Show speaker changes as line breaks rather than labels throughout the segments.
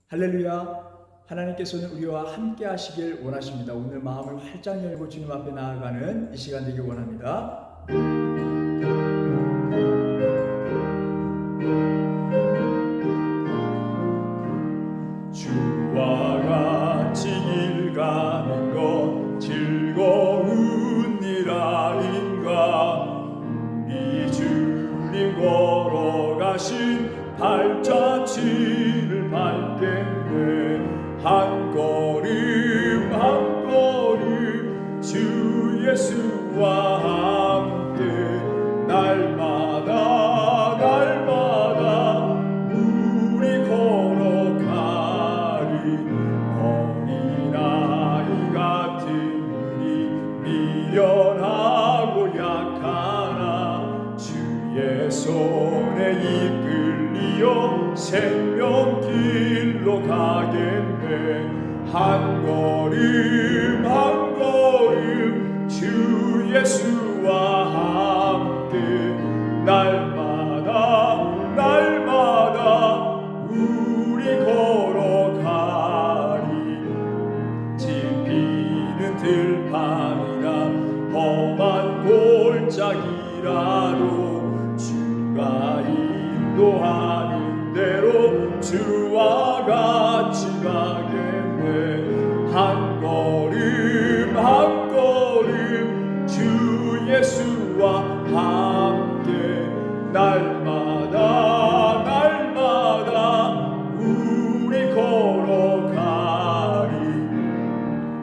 할렐루야. 하나님께서는 우리와 함께 하시길 원하십니다. 오늘 마음을 활짝 열고 주님 앞에 나아가는 이 시간 되길 원합니다. 주와 같이 길 가는 것 즐거운 일 아닌가. 우리 주님 걸어가신 발자취를 밟겠네. 한 걸음 한 걸음 주 예수와 함께 날마다 날마다 우리 걸어가리. 어린아이 같은 우리 미련하고 약하나 주의 손에 이끌리어 생명길로 가겠네. 한 걸음 한 걸음 주 예수와 함께 날마다 날마다 우리 걸어가리. 짚히는 들판이나 험한 골짜기라도 주가 인도하는 대로 주와 같이 가겠네. 한 걸음 한 걸음 주 예수와 함께 날마다 날마다 우리 걸어가리.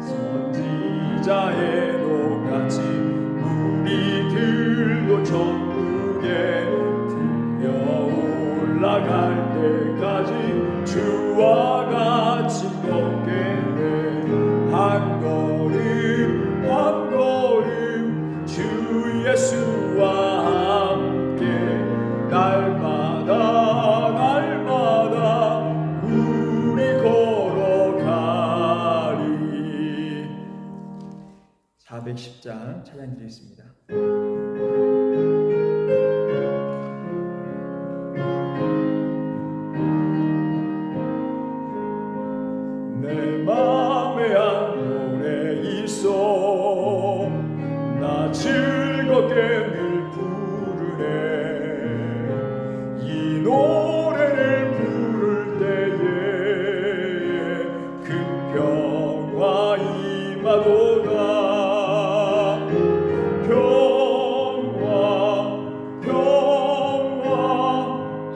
선지자의 녹같이 우리들도 천국에 올라갈 때까지 주와 같이 걷겠네. 한 걸음 한 걸음 주 예수와 함께 날마다 날마다 우리 걸어가리. 410장 찬양드리겠습니다. 내 맘에 한 노래 있어 나 즐겁게 늘 부르네. 이 노래를 부를 때에 그 평화 임하도다. 평화 평화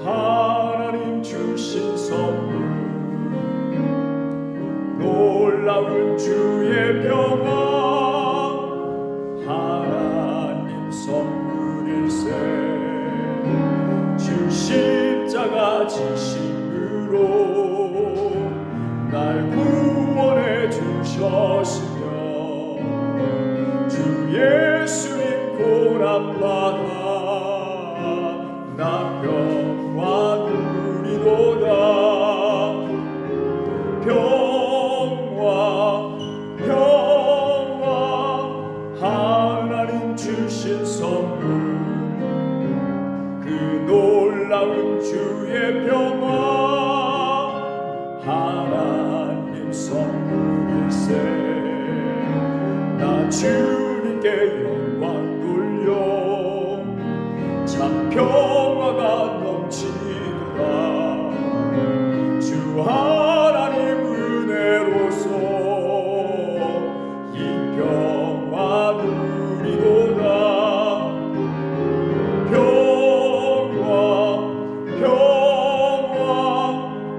하나님 주신 선물 놀라운 주의 평화 하나님 선물일세. 주 십자가 지심으로 날 구원해 주셨으며 주 예수님 고난받아 나 평화 누리도다. 평화 하나님 주신 선물 그 놀라운 주의 평화 하나님 선물일세. 나 주님께 영광 돌려 참 평화가 넘치도다. 주 하나님 은혜로서 이 평화 누리도다. 평화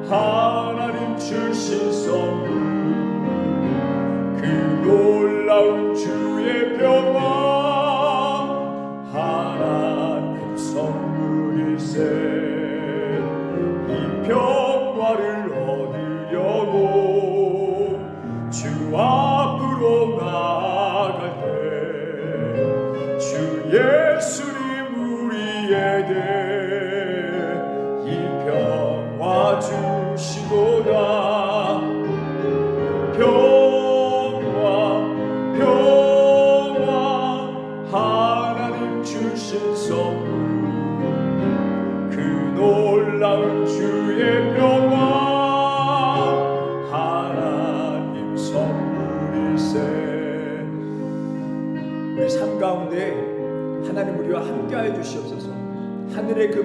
하나님 주신 선물 그 놀라운 주의 평화 하나님 선물일세. 이 평화를 얻으려고 주 앞으로 나아갈 때 주 예수님 우리에게 이 평화 주시도다.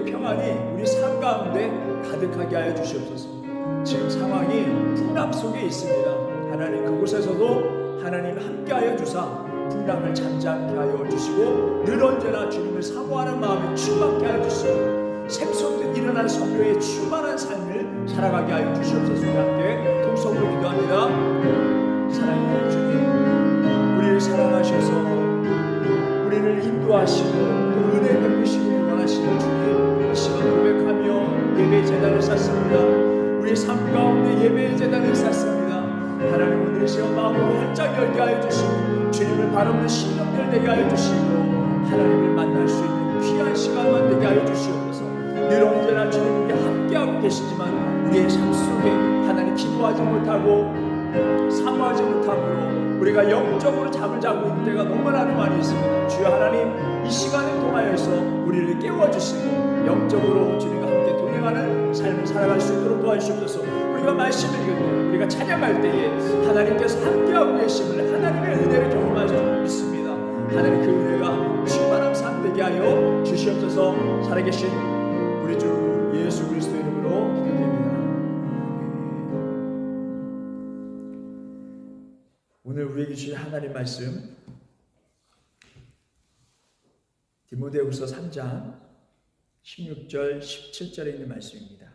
우리의 평안이 우리 삶 가운데 가득하게 하여 주시옵소서. 지금 상황이 풍랑 속에 있습니다. 하나님 그곳에서도 하나님 함께하여 주사 풍랑을 잠잠케 하여 주시고 늘 언제나 주님을 사모하는 마음이 충만케 하여 주시고 샘솟듯 일어난 성도의 충만한 삶을 살아가게 하여 주시옵소서. 우리 함께 통성으로 기도합니다. 사랑하는 주님, 우리를 사랑하셔서 우리를 인도하시고 또 은혜 베푸시기를 원하시는 주님, 이 시간 고백하며 예배의 제단을 쌓습니다. 우리 삶 가운데 예배의 제단을 쌓습니다. 하나님 오늘 이 시간 마음을 활짝 열게 하여 주시고 주님을 바라보는 신령들 되게 하여 주시고 하나님을 만날 수 있는 귀한 시간만 되게 하여 주시옵소서. 늘 언제나 주님이 함께하고 계시지만 우리의 삶 속에 하나님 기도하지 못하고 사모하지 못함으로 우리가 영적으로 잠을 자고 있는 때가 너무나 많이 있습니다. 주여 하나님 이 시간을 통하여서 우리를 깨워주시고 영적으로 주님과 함께 동행하는 삶을 살아갈 수 있도록 도와주시옵소서. 우리가 말씀을 읽을 때 우리가 찬양할 때에 하나님께서 함께하고 계심을 하나님의 은혜를 경험할 수 있습니다. 하나님 그 은혜가 충만한 삶 되게 하여 주시옵소서. 살아계신 우리 주 예수 그리스도 이름으로 기도드립니다. 오늘 우리에게 주신 하나님 말씀 디모데후서 3장 16절 17절에 있는 말씀입니다.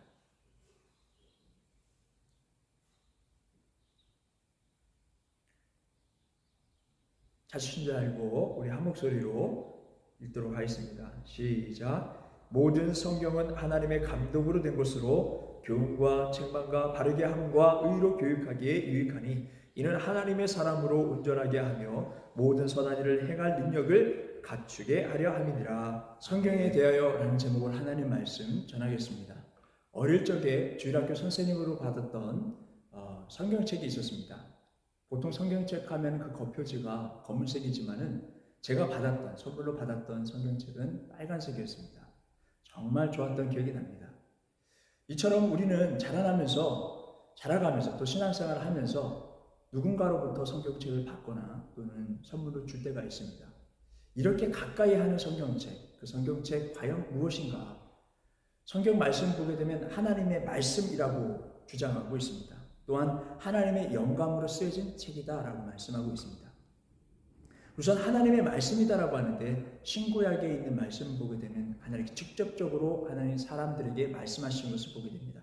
찾으신 줄 알고 우리 한 목소리로 읽도록 하겠습니다. 시작. 모든 성경은 하나님의 감동으로 된 것으로 교훈과 책망과 바르게 함과 의로 교육하기에 유익하니 이는 하나님의 사람으로 온전하게 하며 모든 선한 일을 행할 능력을 갖추게 하려 함이니라. 성경에 대하여라는 제목으로 하나님 말씀 전하겠습니다. 어릴 적에 주일학교 선생님으로 받았던 성경책이 있었습니다. 보통 성경책 하면 그 겉표지가 검은색이지만은 제가 선물로 받았던 성경책은 빨간색이었습니다. 정말 좋았던 기억이 납니다. 이처럼 우리는 자라가면서 또 신앙생활을 하면서 누군가로부터 성경책을 받거나 또는 선물로 줄 때가 있습니다. 이렇게 가까이 하는 성경책, 그 성경책 과연 무엇인가? 성경 말씀 보게 되면 하나님의 말씀이라고 주장하고 있습니다. 또한 하나님의 영감으로 쓰여진 책이다라고 말씀하고 있습니다. 우선 하나님의 말씀이다라고 하는데 신구약에 있는 말씀을 보게 되면 하나님이 직접적으로 하나님 사람들에게 말씀하신 것을 보게 됩니다.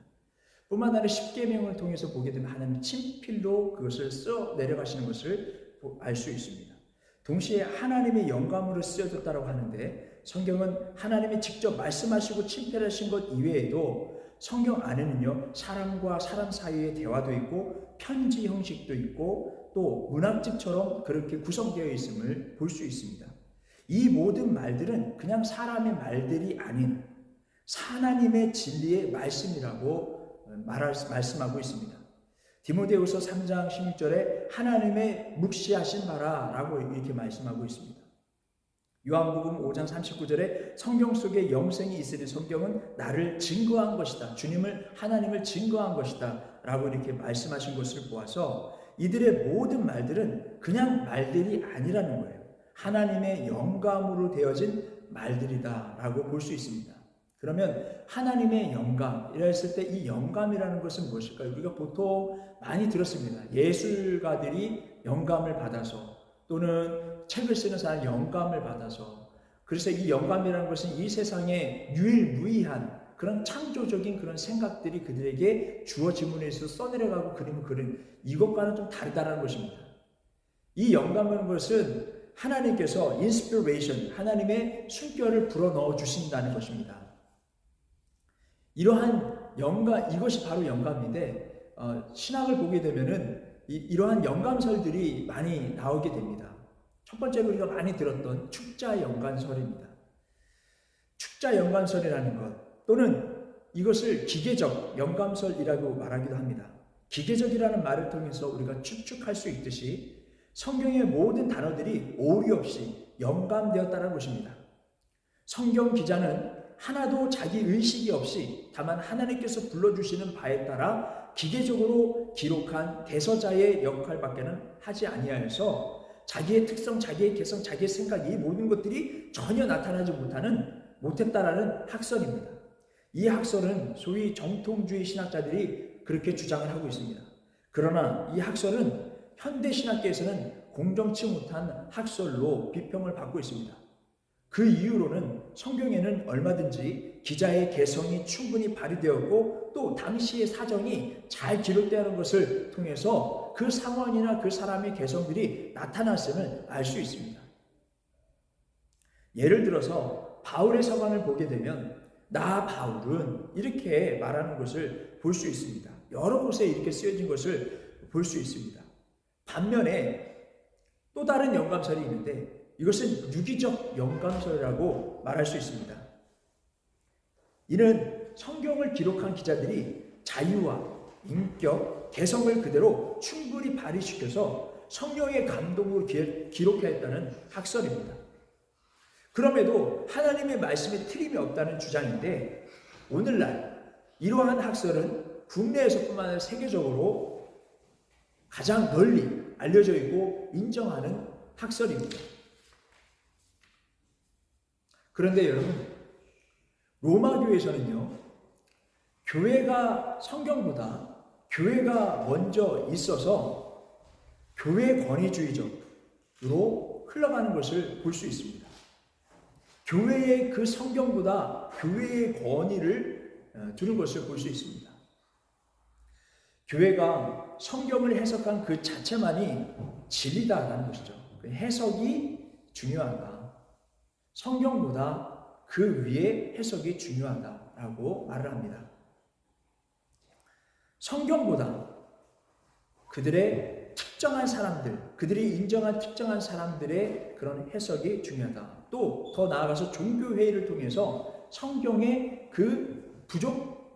뿐만 아니라 십계명을 통해서 보게 되면 하나님 친필로 그것을 써 내려가시는 것을 알 수 있습니다. 동시에 하나님의 영감으로 쓰여졌다고 하는데 성경은 하나님이 직접 말씀하시고 친필하신 것 이외에도 성경 안에는요 사람과 사람 사이의 대화도 있고 편지 형식도 있고 또 문학집처럼 그렇게 구성되어 있음을 볼 수 있습니다. 이 모든 말들은 그냥 사람의 말들이 아닌 하나님의 진리의 말씀이라고 말씀하고 있습니다. 디모데후서 3장 16절에 하나님의 묵시하신 바라 라고 이렇게 말씀하고 있습니다. 요한복음 5장 39절에 성경 속에 영생이 있으니 성경은 나를 증거한 것이다. 하나님을 증거한 것이다 라고 이렇게 말씀하신 것을 보아서 이들의 모든 말들은 그냥 말들이 아니라는 거예요. 하나님의 영감으로 되어진 말들이다 라고 볼 수 있습니다. 그러면 하나님의 영감이라 했을 때 이 영감이라는 것은 무엇일까요? 우리가 보통 많이 들었습니다. 예술가들이 영감을 받아서 또는 책을 쓰는 사람 영감을 받아서 그래서 이 영감이라는 것은 이 세상에 유일무이한 그런 창조적인 그런 생각들이 그들에게 주어짐으로 해서 써내려가고 그림을 그린 이것과는 좀 다르다는 것입니다. 이 영감이라는 것은 하나님께서 인스피레이션, 하나님의 숨결을 불어넣어 주신다는 것입니다. 이러한 영감, 이것이 바로 영감인데 신학을 보게 되면은 이러한 영감설들이 많이 나오게 됩니다. 첫 번째로 우리가 많이 들었던 축자연간설입니다. 축자연간설이라는 것 또는 이것을 기계적 영감설이라고 말하기도 합니다. 기계적이라는 말을 통해서 우리가 추측할 수 있듯이 성경의 모든 단어들이 오류 없이 영감되었다는 것입니다. 성경 기자는 하나도 자기 의식이 없이 다만 하나님께서 불러주시는 바에 따라 기계적으로 기록한 대서자의 역할밖에는 하지 아니하여서 자기의 특성, 자기의 개성, 자기의 생각 이 모든 것들이 전혀 나타나지 못했다라는 학설입니다. 이 학설은 소위 정통주의 신학자들이 그렇게 주장을 하고 있습니다. 그러나 이 학설은 현대 신학계에서는 공정치 못한 학설로 비평을 받고 있습니다. 그 이유로는 성경에는 얼마든지 기자의 개성이 충분히 발휘되었고 또 당시의 사정이 잘 기록되는 것을 통해서 그 상황이나 그 사람의 개성들이 나타났음을 알 수 있습니다. 예를 들어서 바울의 서간을 보게 되면 나 바울은 이렇게 말하는 것을 볼 수 있습니다. 여러 곳에 이렇게 쓰여진 것을 볼 수 있습니다. 반면에 또 다른 영감설이 있는데 이것은 유기적 영감설이라고 말할 수 있습니다. 이는 성경을 기록한 기자들이 자유와 인격, 개성을 그대로 충분히 발휘시켜서 성령의 감동으로 기록했다는 학설입니다. 그럼에도 하나님의 말씀에 틀림이 없다는 주장인데 오늘날 이러한 학설은 국내에서뿐만 아니라 세계적으로 가장 널리 알려져 있고 인정하는 학설입니다. 그런데 여러분, 로마 교회에서는요, 교회가 성경보다 교회가 먼저 있어서 교회 권위주의적으로 흘러가는 것을 볼 수 있습니다. 교회의 그 성경보다 교회의 권위를 두는 것을 볼 수 있습니다. 교회가 성경을 해석한 그 자체만이 진리다라는 것이죠. 그 해석이 중요하다. 성경보다 그 위에 해석이 중요하다라고 말을 합니다. 성경보다 그들의 특정한 사람들, 그들이 인정한 특정한 사람들의 그런 해석이 중요하다. 또 더 나아가서 종교회의를 통해서 성경의 그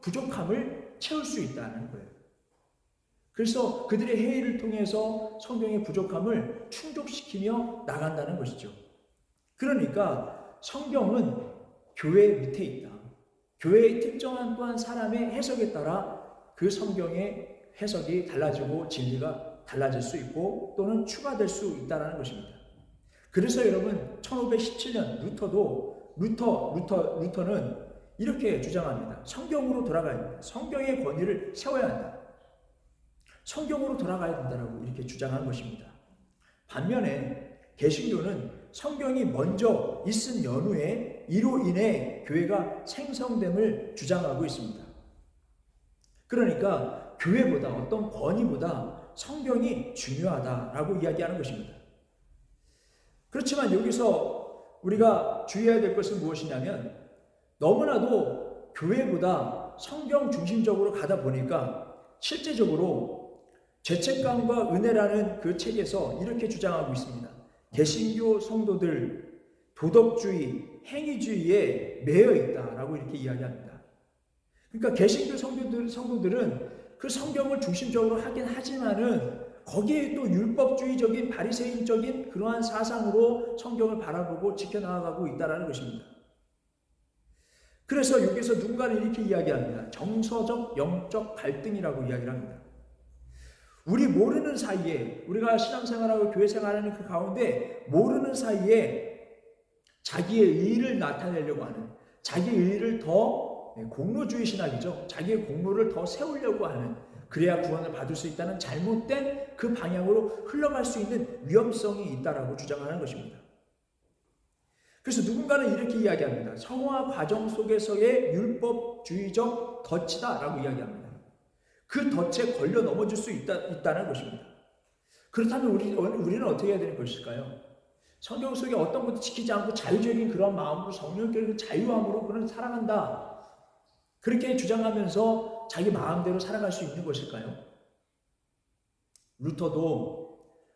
부족함을 채울 수 있다는 거예요. 그래서 그들의 회의를 통해서 성경의 부족함을 충족시키며 나간다는 것이죠. 그러니까 성경은 교회 밑에 있다. 교회의 특정한 또한 사람의 해석에 따라 그 성경의 해석이 달라지고 진리가 달라질 수 있고 또는 추가될 수 있다는 것입니다. 그래서 여러분 1517년 루터는 이렇게 주장합니다. 성경으로 돌아가야 된다. 성경의 권위를 세워야 한다. 성경으로 돌아가야 된다고 이렇게 주장한 것입니다. 반면에 개신교는 성경이 먼저 있은 연후에 이로 인해 교회가 생성됨을 주장하고 있습니다. 그러니까 교회보다 어떤 권위보다 성경이 중요하다라고 이야기하는 것입니다. 그렇지만 여기서 우리가 주의해야 될 것은 무엇이냐면 너무나도 교회보다 성경 중심적으로 가다 보니까 실제적으로 죄책감과 은혜라는 그 책에서 이렇게 주장하고 있습니다. 개신교 성도들 도덕주의, 행위주의에 매여 있다라고 이렇게 이야기합니다. 그러니까 개신교 성도들은 그 성경을 중심적으로 하긴 하지만은 거기에 또 율법주의적인 바리새인적인 그러한 사상으로 성경을 바라보고 지켜나가고 있다는 것입니다. 그래서 여기서 누군가는 이렇게 이야기합니다. 정서적, 영적 갈등이라고 이야기를 합니다. 우리 모르는 사이에 우리가 신앙생활하고 교회생활하는 그 가운데 모르는 사이에 자기의 의의를 나타내려고 하는 자기의 의의를 더 공로주의 신학이죠. 자기의 공로를 더 세우려고 하는 그래야 구원을 받을 수 있다는 잘못된 그 방향으로 흘러갈 수 있는 위험성이 있다라고 주장하는 것입니다. 그래서 누군가는 이렇게 이야기합니다. 성화 과정 속에서의 율법주의적 덫이다라고 이야기합니다. 그 덫에 걸려 넘어질 수 있다는 것입니다. 그렇다면 우리는 어떻게 해야 되는 것일까요? 성경 속에 어떤 것도 지키지 않고 자유적인 그런 마음으로 성령적인 자유함으로 그는 살아간다. 그렇게 주장하면서 자기 마음대로 살아갈 수 있는 것일까요? 루터도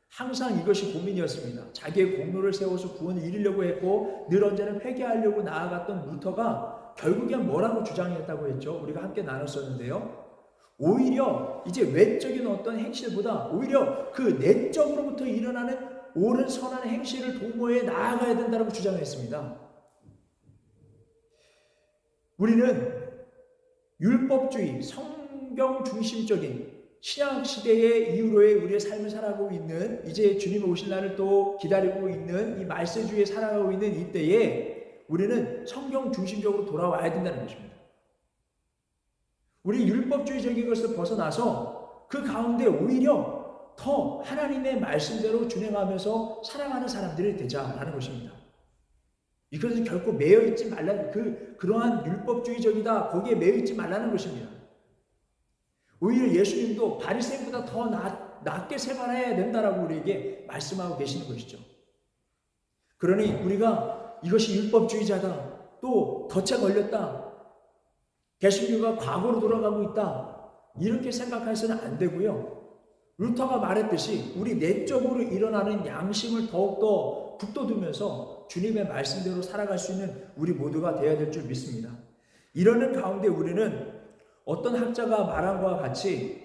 항상 이것이 고민이었습니다. 자기의 공로를 세워서 구원을 이루려고 했고 늘 언제나 회개하려고 나아갔던 루터가 결국엔 뭐라고 주장했다고 했죠? 우리가 함께 나눴었는데요. 오히려 이제 외적인 어떤 행실보다 오히려 그 내적으로부터 일어나는 옳은 선한 행실을 도모해 나아가야 된다고 주장했습니다. 우리는 율법주의, 성경 중심적인 신약 시대의 이후로의 우리의 삶을 살아가고 있는 이제 주님 오실 날을 또 기다리고 있는 이 말세주의에 살아가고 있는 이때에 우리는 성경 중심적으로 돌아와야 된다는 것입니다. 우리 율법주의적인 것을 벗어나서 그 가운데 오히려 더 하나님의 말씀대로 준행하면서 살아가는 사람들이 되자라는 것입니다. 이것은 결코 매여 있지 말라는 그러한 율법주의적이다 거기에 매여 있지 말라는 것입니다. 오히려 예수님도 바리새인보다 더 낫게 생활해야 된다라고 우리에게 말씀하고 계시는 것이죠. 그러니 우리가 이것이 율법주의자다, 또 덫에 걸렸다, 개신교가 과거로 돌아가고 있다, 이렇게 생각해서는 안 되고요. 루터가 말했듯이 우리 내적으로 일어나는 양심을 더욱더 북돋우면서 주님의 말씀대로 살아갈 수 있는 우리 모두가 되어야 될 줄 믿습니다. 이러는 가운데 우리는 어떤 학자가 말한 것과 같이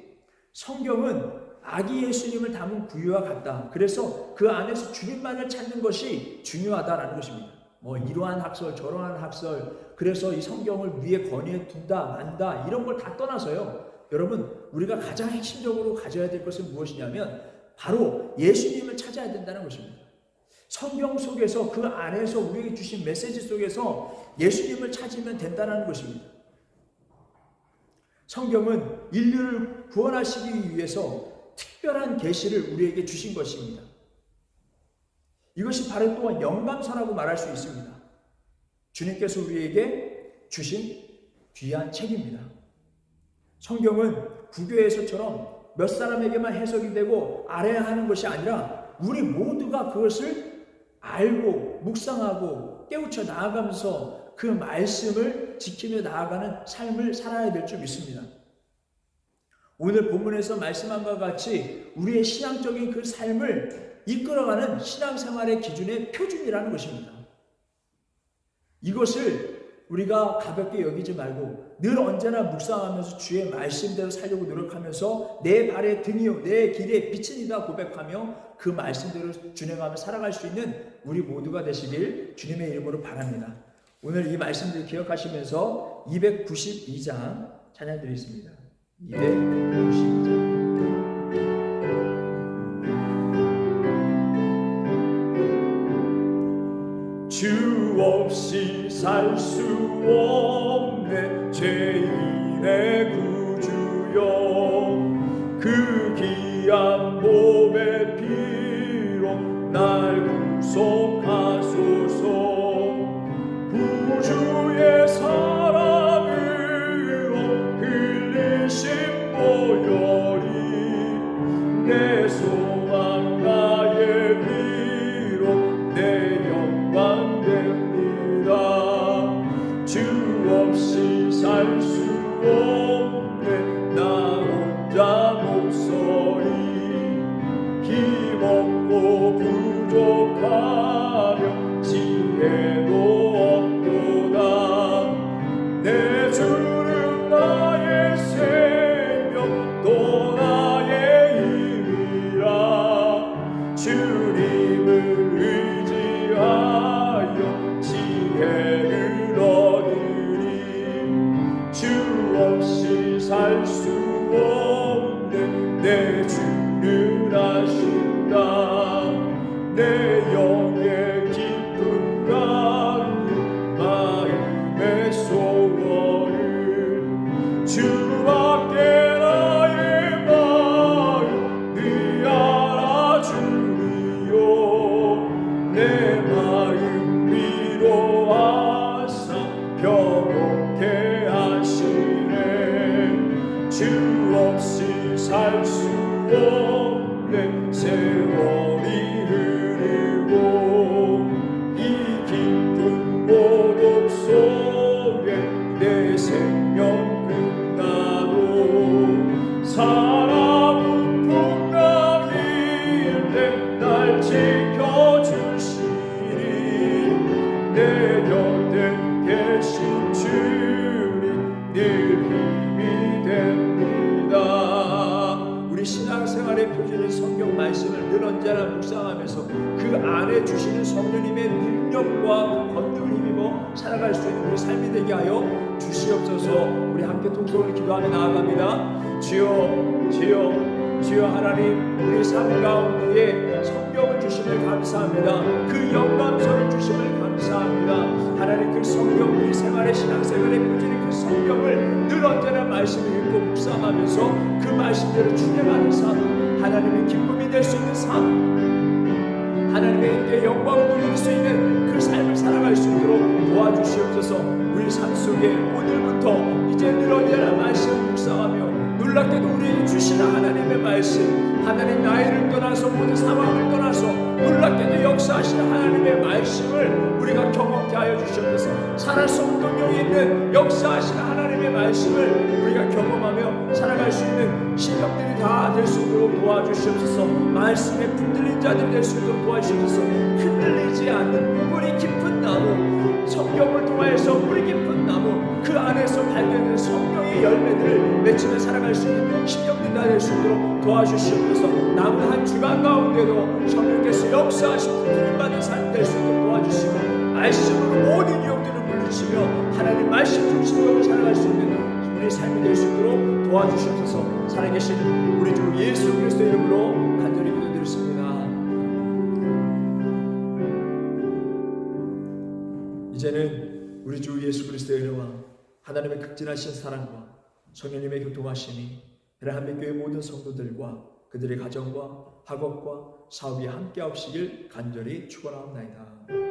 성경은 아기 예수님을 담은 구유와 같다. 그래서 그 안에서 주님만을 찾는 것이 중요하다라는 것입니다. 이러한 학설 저러한 학설, 그래서 이 성경을 위에 건의해 둔다 만다 이런 걸 다 떠나서요, 여러분 우리가 가장 핵심적으로 가져야 될 것은 무엇이냐면 바로 예수님을 찾아야 된다는 것입니다. 성경 속에서 그 안에서 우리에게 주신 메시지 속에서 예수님을 찾으면 된다는 것입니다. 성경은 인류를 구원하시기 위해서 특별한 계시를 우리에게 주신 것입니다. 이것이 바로 또한 영감서라고 말할 수 있습니다. 주님께서 우리에게 주신 귀한 책입니다. 성경은 구교에서처럼 몇 사람에게만 해석이 되고 알아야 하는 것이 아니라 우리 모두가 그것을 알고 묵상하고 깨우쳐 나아가면서 그 말씀을 지키며 나아가는 삶을 살아야 될 줄 믿습니다. 오늘 본문에서 말씀한 것과 같이 우리의 신앙적인 그 삶을 이끌어가는 신앙생활의 기준의 표준이라는 것입니다. 이것을 우리가 가볍게 여기지 말고 늘 언제나 묵상하면서 주의 말씀대로 살려고 노력하면서 내 발의 등이요 내 길의 빛은 이다 고백하며 그 말씀대로 준행하며 살아갈 수 있는 우리 모두가 되시길 주님의 이름으로 바랍니다. 오늘 이 말씀들 기억하시면서 292장 찬양 드리겠습니다. 292장. 주 없이 살 수 없네 죄인의 구주여, 그 귀한 몸의 피로 날 구속하소서. 구주의 사랑으로 흘리신 보혈이 내 소망 나의 위로 내 영광 됩니다. 주 없이 살 수 없네 나 혼자 목소리, 힘없고 부족하며 지혜도 없도다. 내 주는 나의 생명 또 나의 힘이라. 주님을 의지하여 지혜를 얻으리. 주 없이 살 수 없네 내 주를 아신다. 내 영의 깊은 강이 마음의 소원을 주밖에 나의 마음 네 알아주리요. 내 마음 위로하사 평온케 하시네. 주 없이 살 수 없네 세월이 흐르고 이 깊은 고독 속에 내 생명 끝나도 사랑은 풍랑일래 날 지켜주시리. 내 곁에 계신 주님 늘 힘이 됩니다. 우리 신앙생활의 표준인 성경 말씀을 늘 언제나 묵상하면서 그 안에 주시는 성령님의 능력과 권능을 힘입어 살아갈 수 있는 우리 삶이 되게 하여 주시옵소서. 우리 함께 통성으로 기도하며 나아갑니다. 주여 주여 주여 하나님, 우리 삶 가운데에 성경 성경을 주심을 감사합니다. 그 영감서를 주심을 감사합니다. 하나님 그 성경 우리 생활의 신앙생활의 표준인 그 성경을 늘 언제나 말씀을 읽고 묵상하면서 그 말씀대로 준행하는 삶, 하나님의 기쁨이 될 수 있는 삶, 하나님의 영광을 누릴 수 있는 그 삶을 살아갈 수 있도록 도와주시옵소서. 우리 삶 속에 오늘부터 이제 늘 언제나 말씀을 묵상하며 놀랍게도 우리에게 주시는 하나님의 말씀, 하나님 나이를 떠나서 모든 상황을 떠나서 놀랍게도 역사하시는 하나님의 말씀을 우리가 경험케 하여 주시옵소서. 살아서 운동력이 있는 역사하시는 하나님의 말씀을 우리가 경험하며 살아갈 수 있는 신령들이 다 될 수 있도록 도와주시옵소서. 말씀에 붙들린 자들이 될 수 있도록 도와주시옵소서. 흔들리지 않는 뿌리 깊은 나무, 성경을 통하여서 뿌리 깊은 나무, 그 안에서 발견되는 성령의 열매들을 맺히며 살아갈 수 있는 신령들이 다 될 수 있도록 도와주시옵소서. 남은 한 주간 가운데도 성령께서 역사하시고 붙들림받은 삶이 될 수 있도록 도와주시고 말씀으로 모든 유혹들을 물리치며 하나님 말씀 중심으로 살아갈 수 있는 우리의 삶이 될 수 있도록 도와주시옵소서. 살아계신 우리 주 예수 그리스도 이름으로 간절히 기도드렸습니다. 이제는 우리 주 예수 그리스도의 은혜와 하나님의 극진하신 사랑과 성령님의 교통하심이 한빛교회 모든 성도들과 그들의 가정과 학업과 사업이 함께 하시길 간절히 축원하옵나이다.